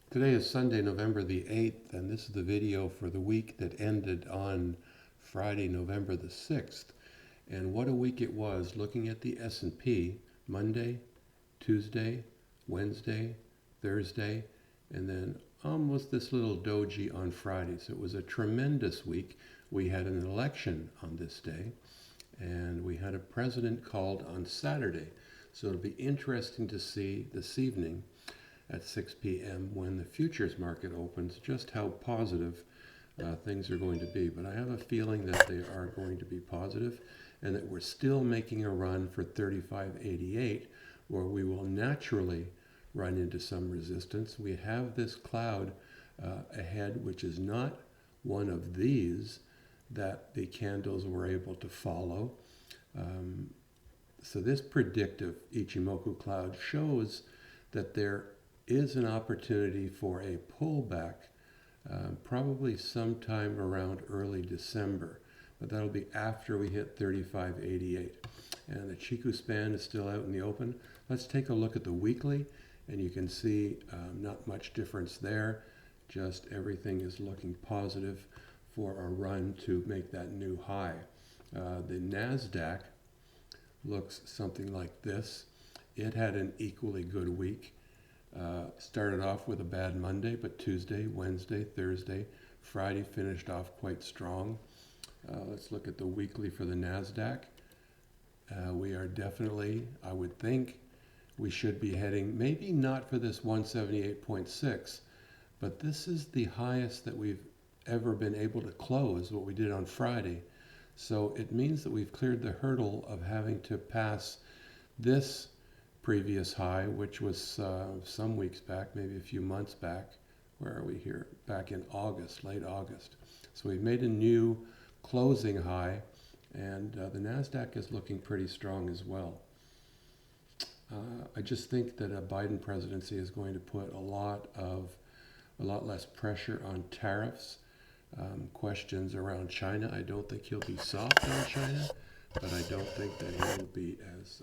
Today is Sunday, November the 8th, and this is the video for the week that ended on Friday, November the 6th. And what a week it was, looking at the S&P Monday, Tuesday, Wednesday, Thursday, and then almost this little doji on Friday. So it was a tremendous week. We had an election on this day, and we had a president called on Saturday. So it'll be interesting to see this evening at 6 p.m. when the futures market opens, just how positive things are going to be. But I have a feeling that they are going to be positive and that we're still making a run for 35.88, where we will naturally run into some resistance. We have this cloud ahead, which is not one of these that the candles were able to follow. So this predictive Ichimoku cloud shows that there is an opportunity for a pullback, probably sometime around early December, but that'll be after we hit 35.88. And the Chiku span is still out in the open. Let's take a look at the weekly, and you can see not much difference there. Just everything is looking positive for a run to make that new high. The NASDAQ looks something like this. It had an equally good week. Started off with a bad Monday, but Tuesday, Wednesday, Thursday, Friday finished off quite strong. Let's look at the weekly for the NASDAQ. We are definitely, I would think, we should be heading, maybe not for this 178.6, but this is the highest that we've ever been able to close, what we did on Friday. So it means that we've cleared the hurdle of having to pass this previous high, which was some weeks back, maybe a few months back. Where are we here? Back in August, late August. So we've made a new closing high, and the NASDAQ is looking pretty strong as well. I just think that a Biden presidency is going to put a lot less pressure on tariffs. Questions around China. I don't think he'll be soft on China, but I don't think that he will be as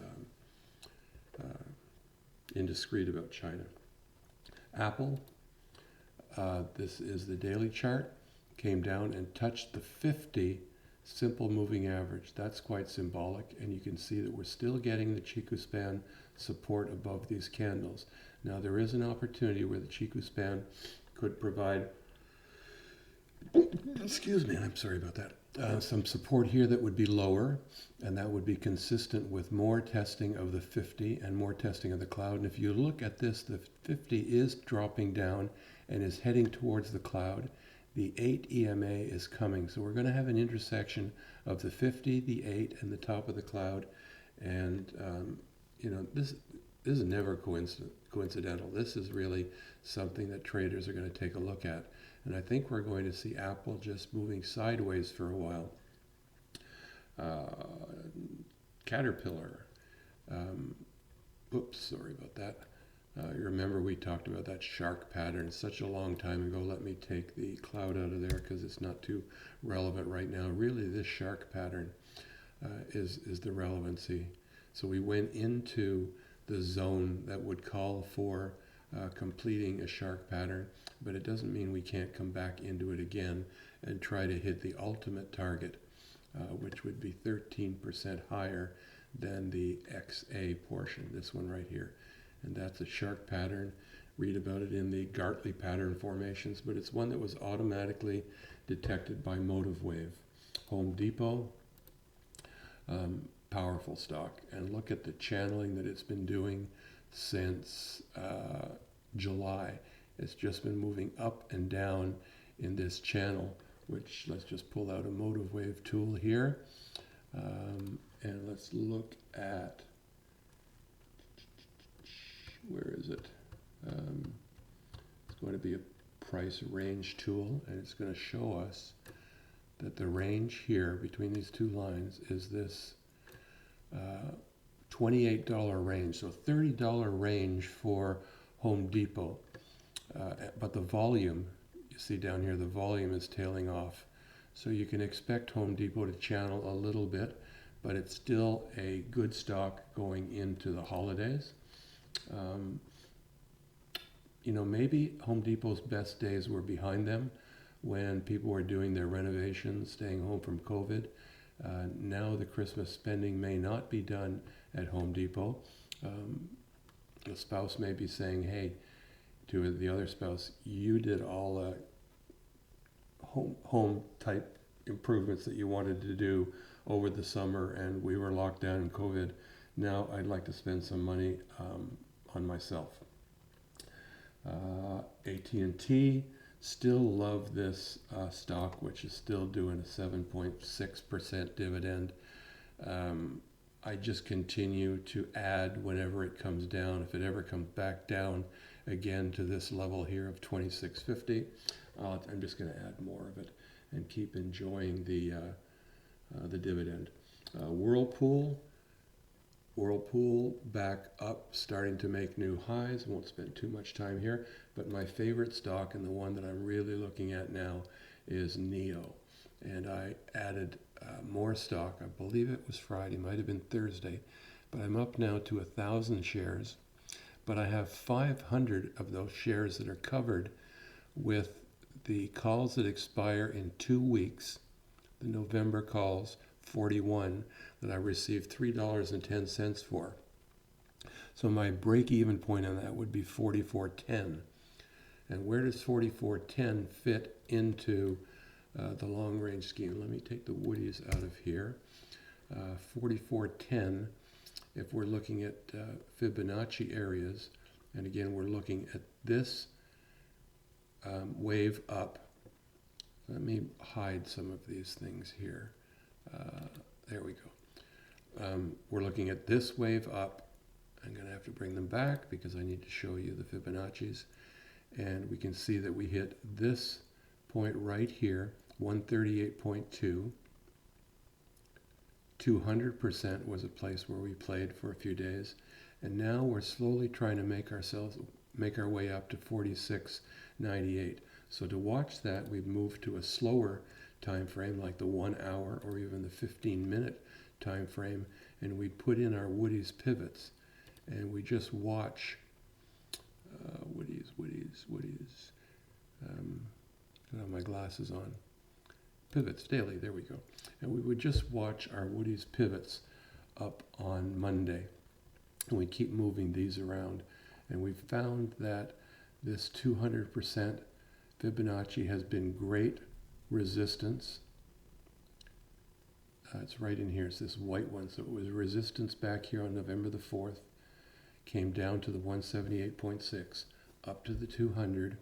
indiscreet about China. Apple, this is the daily chart, came down and touched the 50 simple moving average. That's quite symbolic, and you can see that we're still getting the Chiku span support above these candles. Now there is an opportunity where the Chiku span could provide, excuse me, I'm sorry about that, some support here that would be lower, and that would be consistent with more testing of the 50 and more testing of the cloud. And if you look at this, the 50 is dropping down and is heading towards the cloud. The 8 EMA is coming, so we're going to have an intersection of the 50, the 8, and the top of the cloud. And this is never coincidental. This is really something that traders are going to take a look at. And I think we're going to see Apple just moving sideways for a while. Caterpillar. Oops, sorry about that. You remember we talked about that shark pattern such a long time ago. Let me take the cloud out of there because it's not too relevant right now. Really, this shark pattern is the relevancy. So we went into the zone that would call for completing a shark pattern, but it doesn't mean we can't come back into it again and try to hit the ultimate target, which would be 13% higher than the XA portion, this one right here. And that's a shark pattern. Read about it in the Gartley pattern formations, but it's one that was automatically detected by Motive Wave. Home Depot, powerful stock. And look at the channeling that it's been doing since July. It's just been moving up and down in this channel, which let's just pull out a Motive Wave tool here. And let's look at, where is it? It's going to be a price range tool, and it's going to show us that the range here between these two lines is this $28 range, so $30 range for Home Depot. But the volume, you see down here, the volume is tailing off. So you can expect Home Depot to channel a little bit, but it's still a good stock going into the holidays. maybe Home Depot's best days were behind them when people were doing their renovations, staying home from COVID. Now the Christmas spending may not be done at Home Depot. The spouse may be saying, hey, to the other spouse, you did all the home type improvements that you wanted to do over the summer, and we were locked down in COVID. Now I'd like to spend some money on myself. AT&T, still love this stock, which is still doing a 7.6% dividend. I just continue to add whenever it comes down. If it ever comes back down again to this level here of 26.50, I'm just going to add more of it and keep enjoying the dividend. Whirlpool back up, starting to make new highs. Won't spend too much time here, but my favorite stock and the one that I'm really looking at now is NIO. And I added more stock. I believe it was Friday, might have been Thursday, but I'm up now to 1,000 shares. But I have 500 of those shares that are covered with the calls that expire in 2 weeks, the November calls, 41, that I received $3.10 for. So my break-even point on that would be 44.10. And where does 44.10 fit into the long-range scheme? Let me take the Woodies out of here. 44.10, if we're looking at Fibonacci areas, and again, we're looking at this wave up. Let me hide some of these things here. There we go. We're looking at this wave up. I'm going to have to bring them back because I need to show you the Fibonacci's. And we can see that we hit this point right here, 138.2. 200% was a place where we played for a few days. And now we're slowly trying to make our way up to 46.98. So to watch that, we've moved to a slower time frame, like the 1 hour or even the 15-minute time frame, and we put in our Woodies pivots, and we just watch Woodies. I have my glasses on. Pivots daily. There we go. And we would just watch our Woodies pivots up on Monday, and we keep moving these around, and we've found that this 200% Fibonacci has been great resistance. It's right in here. It's this white one. So it was resistance back here on November the 4th. Came down to the 178.6, up to the 200.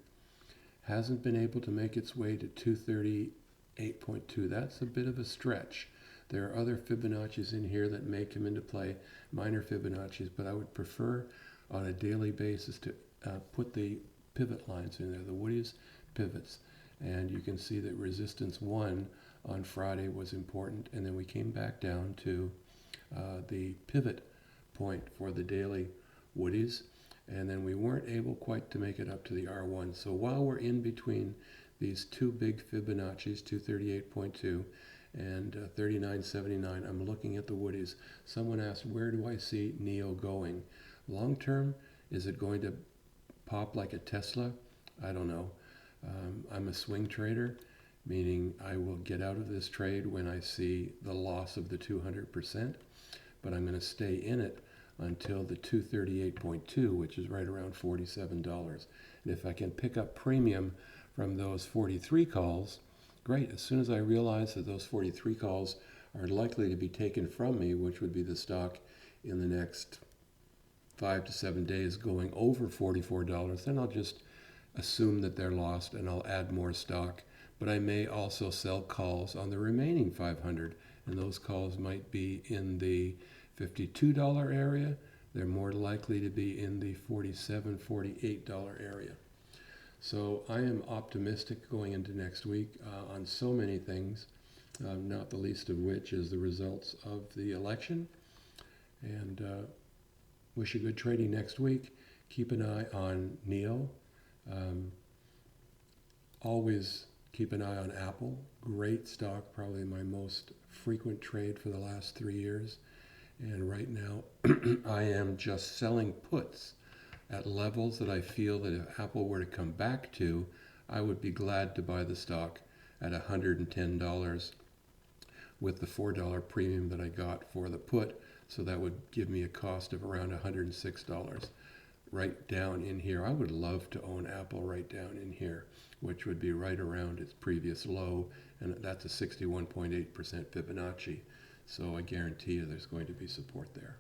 Hasn't been able to make its way to 238.2. That's a bit of a stretch. There are other Fibonacci's in here that may come into play, minor Fibonacci's, but I would prefer on a daily basis to put the pivot lines in there, the Woodies pivots. And you can see that resistance 1 on Friday was important, and then we came back down to the pivot point for the daily Woodies, and then we weren't able quite to make it up to the R1. So while we're in between these two big Fibonacci's, 238.2 and 39.79, I'm looking at the Woodies. Someone asked, where do I see NIO going? Long term, is it going to pop like a Tesla? I don't know. I'm a swing trader, meaning I will get out of this trade when I see the loss of the 200%, but I'm going to stay in it until the 238.2, which is right around $47. And if I can pick up premium from those 43 calls, great. As soon as I realize that those 43 calls are likely to be taken from me, which would be the stock in the next 5 to 7 days going over $44, then I'll just assume that they're lost and I'll add more stock. But I may also sell calls on the remaining 500, and those calls might be in the $52 area. They're more likely to be in the $47, $48 area. So I am optimistic going into next week on so many things, not the least of which is the results of the election. And wish you good trading next week. Keep an eye on NIO. Always keep an eye on Apple. Great stock, probably my most frequent trade for the last 3 years. And right now, I am just selling puts at levels that I feel that if Apple were to come back to, I would be glad to buy the stock at $110 with the $4 premium that I got for the put. So that would give me a cost of around $106 right down in here. I would love to own Apple right down in here, which would be right around its previous low, and that's a 61.8% Fibonacci. So I guarantee you there's going to be support there.